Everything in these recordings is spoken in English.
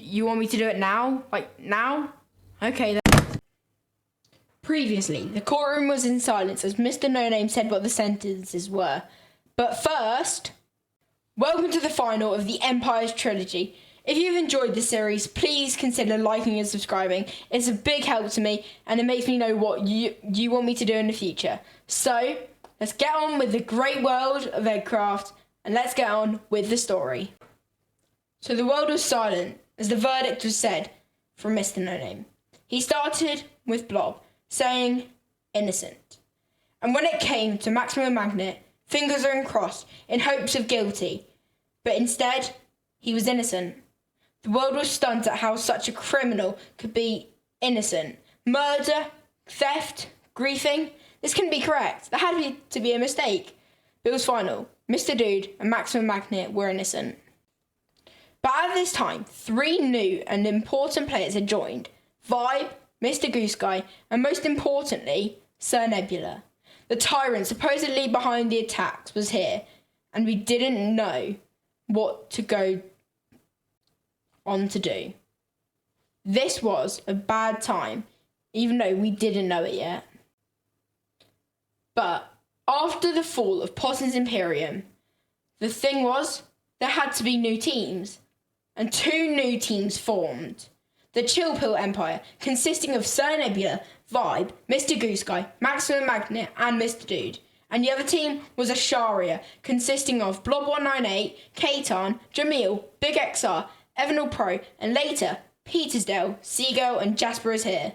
You want me to do it now? Like, now? Okay, then. Previously, the courtroom was in silence as Mr. No Name said what the sentences were. But first, welcome to the final of the Empire's trilogy. If you've enjoyed this series, please consider liking and subscribing. It's a big help to me, and it makes me know what you want me to do in the future. So, let's get on with the great world of Eggcraft, and let's get on with the story. So the world was silent as the verdict was said from Mr. No Name. He started with Blob, saying, innocent. And when it came to Maximum Magnet, fingers are uncrossed in hopes of guilty. But instead, he was innocent. The world was stunned at how such a criminal could be innocent. Murder, theft, griefing, this couldn't be correct. There had to be a mistake. But it was final. Mr. Dude and Maximum Magnet were innocent. But at this time, 3 new and important players had joined. Vibe, Mr. Goose Guy, and most importantly, Sir Nebula. The tyrant supposedly behind the attacks was here, and we didn't know what to go on to do. This was a bad time, even though we didn't know it yet. But after the fall of Possum's Imperium, the thing was, there had to be new teams. And 2 new teams formed. The Chill Pill Empire, consisting of Sir Nebula, Vibe, Mr. Goose Guy, Maximum Magnet, and Mr. Dude. And the other team was Asharia, consisting of Blob198, Katan, Jamil, Big XR, Evanil Pro, and later, Petersdale, Seagull, and Jasper is here.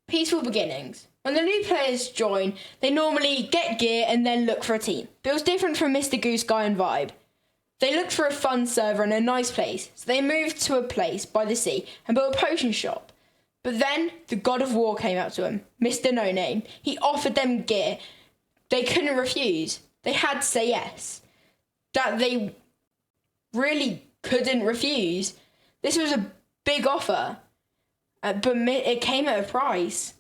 Peaceful beginnings. When the new players join, they normally get gear and then look for a team. But it was different from Mr. Goose Guy and Vibe. They looked for a fun server and a nice place, so they moved to a place by the sea and built a potion shop. But then the God of War came up to him, Mr. No Name. He offered them gear. They couldn't refuse. They had to say yes. That they really couldn't refuse. This was a big offer, but it came at a price.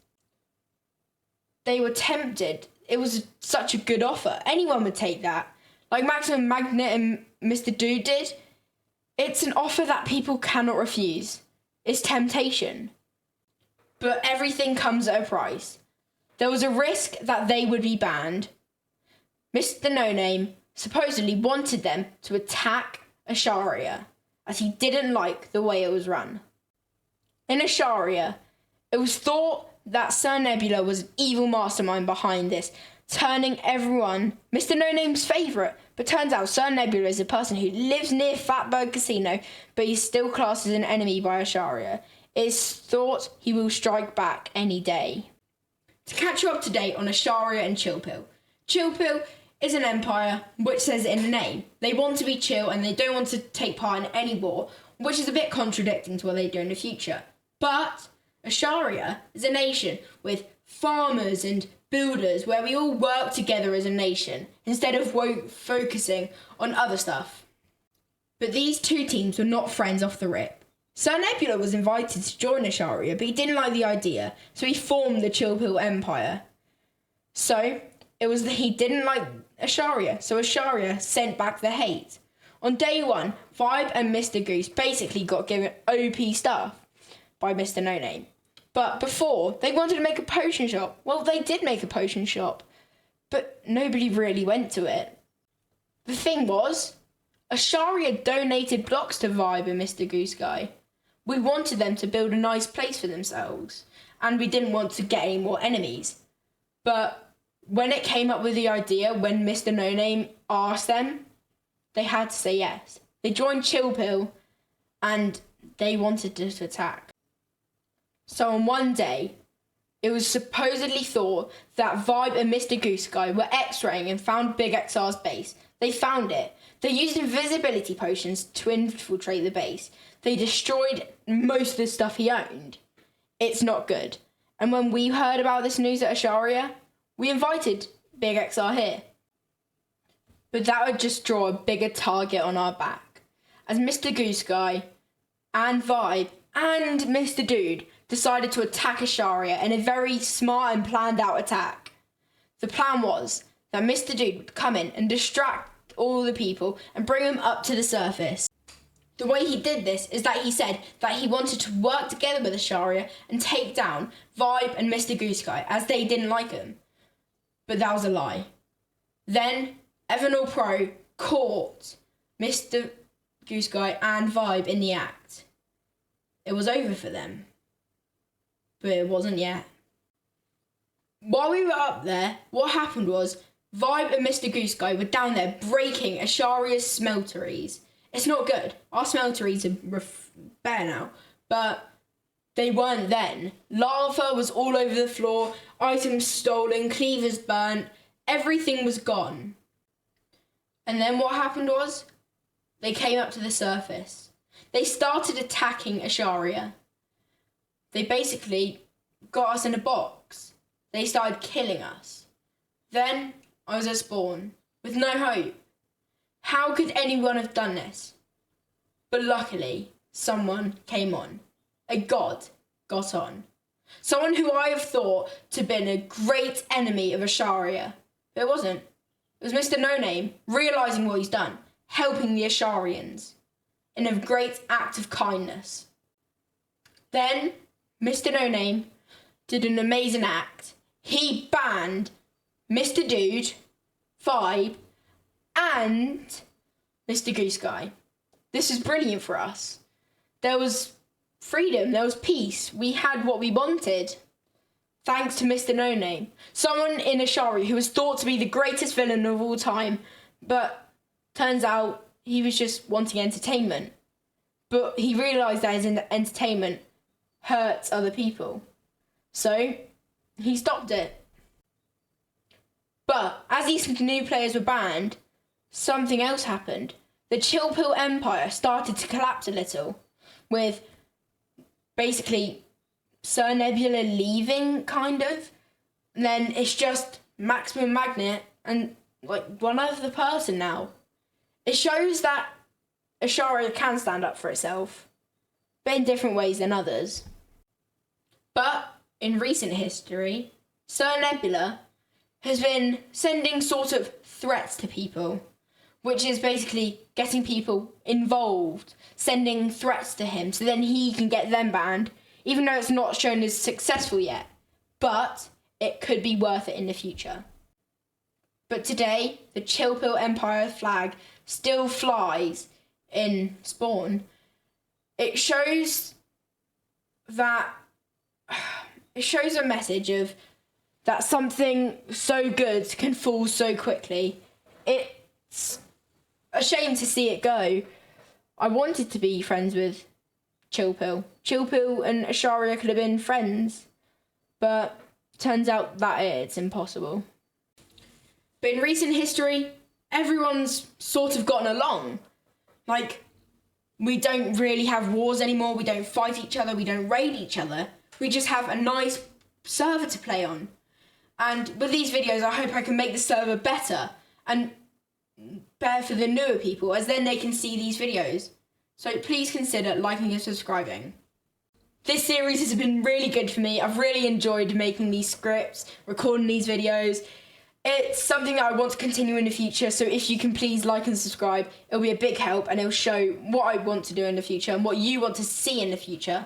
They were tempted. It was such a good offer. Anyone would take that. Like Maximum Magnet and Mr. Dude did. It's an offer that people cannot refuse. It's temptation. But everything comes at a price. There was a risk that they would be banned. Mr. No Name supposedly wanted them to attack Asharia, as he didn't like the way it was run. In Asharia, it was thought that Sir Nebula was an evil mastermind behind this, turning everyone Mr. No Name's favourite. But turns out Sir Nebula is a person who lives near Fatberg Casino, but he's still classed as an enemy by Asharia. It's thought he will strike back any day. To catch you up to date on Asharia and Chill Pill. Chill Pill is an empire which says it in the name. They want to be chill and they don't want to take part in any war, which is a bit contradicting to what they do in the future. But Asharia is a nation with farmers and builders where we all work together as a nation instead of focusing on other stuff. But these 2 teams were not friends off the rip. Sir Nebula was invited to join Asharia, but he didn't like the idea, so he formed the Chill Pill Empire. So it was that he didn't like Asharia, so Asharia sent back the hate. On day 1, Vibe and Mr. Goose basically got given OP stuff by Mr. No Name. But before, they wanted to make a potion shop. Well, they did make a potion shop, but nobody really went to it. The thing was, Asharia donated blocks to Vibe and Mr. Goose Guy. We wanted them to build a nice place for themselves, and we didn't want to get any more enemies. But when it came up with the idea, when Mr. No Name asked them, they had to say yes. They joined Chill Pill, and they wanted to attack. So on one day, it was supposedly thought that Vibe and Mr. Goose Guy were X-raying and found Big XR's base. They found it. They used invisibility potions to infiltrate the base. They destroyed most of the stuff he owned. It's not good. And when we heard about this news at Asharia, we invited Big XR here. But that would just draw a bigger target on our back, as Mr. Goose Guy and Vibe and Mr. Dude decided to attack Asharia in a very smart and planned out attack. The plan was that Mr. Dude would come in and distract all the people and bring them up to the surface. The way he did this is that he said that he wanted to work together with Asharia and take down Vibe and Mr. Goose Guy, as they didn't like him. But that was a lie. Then Evan Pro caught Mr. Goose Guy and Vibe in the act. It was over for them. But it wasn't yet. While we were up there, what happened was Vibe and Mr. Goose Guy were down there breaking Asharia's smelteries. It's not good. Our smelteries are better now, but they weren't then. Lava was all over the floor, items stolen, cleavers burnt, everything was gone. And then what happened was, they came up to the surface. They started attacking Asharia. They basically got us in a box. They started killing us. Then I was at spawn, with no hope. How could anyone have done this? But luckily, someone came on. A god got on. Someone who I have thought to have been a great enemy of Asharia. But it wasn't. It was Mr. No Name, realising what he's done, helping the Asharians in a great act of kindness. Then, Mr. No Name did an amazing act. He banned Mr. Dude, Vibe, and Mr. Goose Guy. This was brilliant for us. There was freedom, there was peace. We had what we wanted. Thanks to Mr. No Name. Someone in Ashari who was thought to be the greatest villain of all time, but turns out he was just wanting entertainment. But he realised that his entertainment hurts other people. So, he stopped it. But as these new players were banned, something else happened. The Chill Pill Empire started to collapse a little, with basically Sir Nebula leaving, kind of. And then it's just Maximum Magnet and like one other person now. It shows that Asharia can stand up for itself, but in different ways than others. But in recent history, Sir Nebula has been sending sort of threats to people, which is basically getting people involved, sending threats to him so then he can get them banned, even though it's not shown as successful yet. But it could be worth it in the future. But today, the Chill Pill Empire flag still flies in Spawn. It shows that... It shows a message of that something so good can fall so quickly. It's a shame to see it go. I wanted to be friends with Chill Pill. Chill Pill and Asharia could have been friends, but turns out that it's impossible. But in recent history, everyone's sort of gotten along. Like, we don't really have wars anymore, we don't fight each other, we don't raid each other. We just have a nice server to play on. And with these videos, I hope I can make the server better and better for the newer people, as then they can see these videos. So please consider liking and subscribing. This series has been really good for me. I've really enjoyed making these scripts, recording these videos. It's something that I want to continue in the future, so if you can please like and subscribe, it'll be a big help and it'll show what I want to do in the future and what you want to see in the future.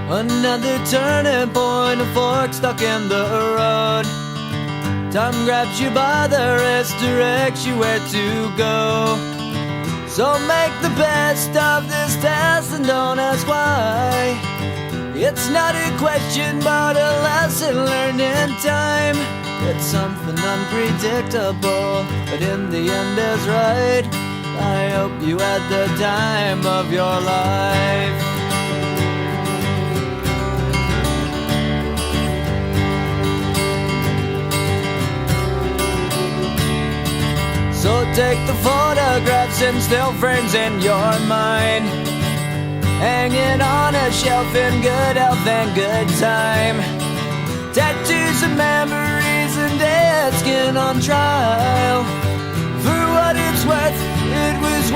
Another turning point, a fork stuck in the road. Time grabs you by the wrist, directs you where to go. So make the best of this test and don't ask why. It's not a question but a lesson learned in time. It's something unpredictable, but in the end is right. I hope you had the time of your life. So take the photographs and still frames in your mind, hanging on a shelf in good health and good time. Tattoos of memories and dead skin on trial. For what it's worth,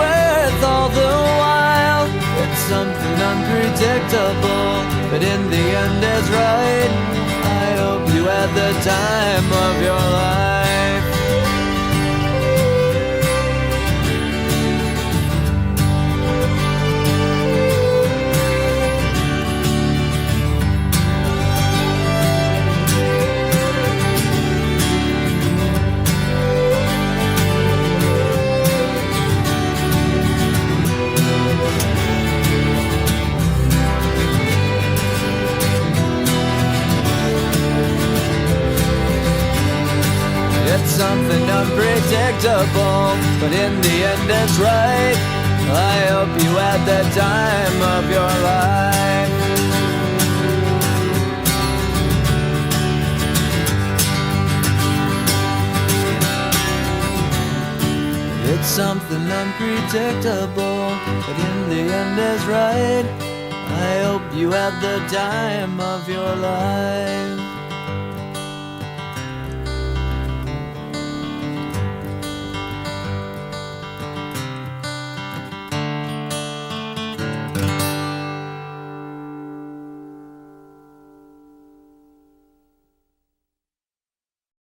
worth all the while. It's something unpredictable, but in the end is right. I hope you had the time of your life. It's something unpredictable, but in the end it's right. I hope you had the time of your life. It's something unpredictable, but in the end is right. I hope you had the time of your life.